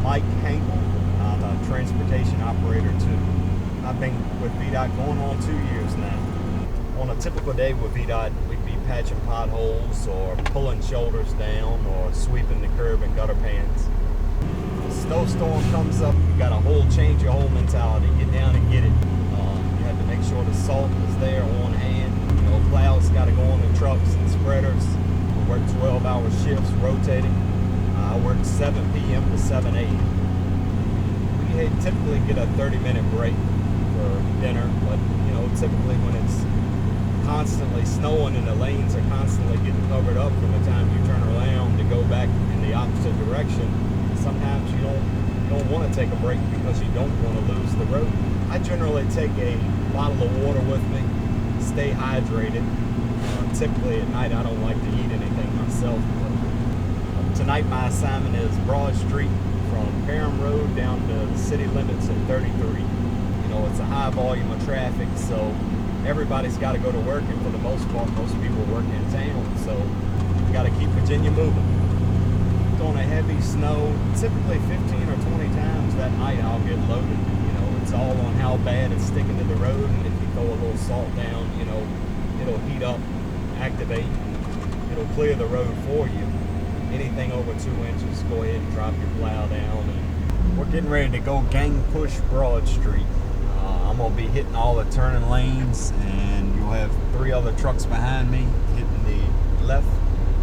Mike Hanckel. I'm a transportation operator too. I've been with VDOT going on 2 years now. On a typical day with VDOT, we'd be patching potholes or pulling shoulders down or sweeping the curb and gutter pans. If a snowstorm comes up, you got to change your whole mentality. Get down and get it. You have to make sure the salt is there on hand. Plows got to go on the trucks and spreaders. We work 12-hour shifts rotating. I work 7 p.m. to 7 a.m. We typically get a 30-minute break for dinner, but typically when it's constantly snowing and the lanes are constantly getting covered up from the time you turn around to go back in the opposite direction, sometimes you don't want to take a break because you don't want to lose the road. I generally take a bottle of water with me, stay hydrated. Typically at night I don't like to eat anything myself, but tonight my assignment is Broad Street from Parham Road down to the city limits at 33. It's a high volume of traffic, so everybody's got to go to work, and for the most part most people work in town, so you got to keep Virginia moving. On a heavy snow, typically 15 or 20 times that night I'll get loaded. It's all on how bad it's sticking to the road, and if you throw a little salt down, it'll heat up, activate, it'll clear the road for you. Anything over 2 inches, go ahead and drop your plow down. And we're getting ready to go gang push Broad Street. I'm going to be hitting all the turning lanes, and you'll have 3 other trucks behind me hitting the left,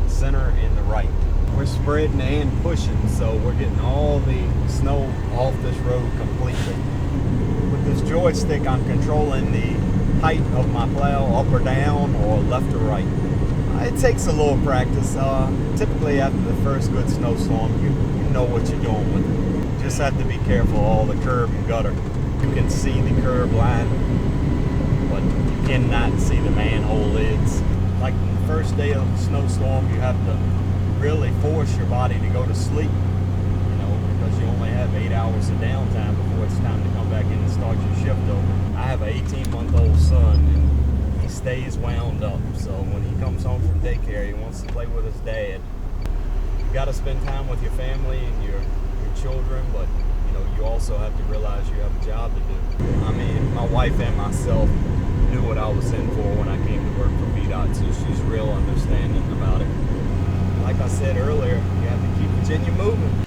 center, and the right. We're spreading and pushing, so we're getting all the snow off this road completely. With this joystick, I'm controlling the height of my plow, up or down, or left or right. It takes a little practice. Typically after the first good snowstorm, you know what you're doing with it. You just have to be careful of all the curb and gutter. You can see the curb line, but you cannot see the manhole lids. Like the first day of the snowstorm, you have to really force your body to go to sleep, because you only have 8 hours of downtime before it's time to come back in and start your shift over. I have an 18-month-old son, and he stays wound up, so when he comes home from daycare, he wants to play with his dad. You got to spend time with your family and your children, but you also have to realize you have a job to do. I mean, my wife and myself knew what I was in for when I came to work for VDOT, so she's real understanding about it. Like I said earlier, you have to keep Virginia moving.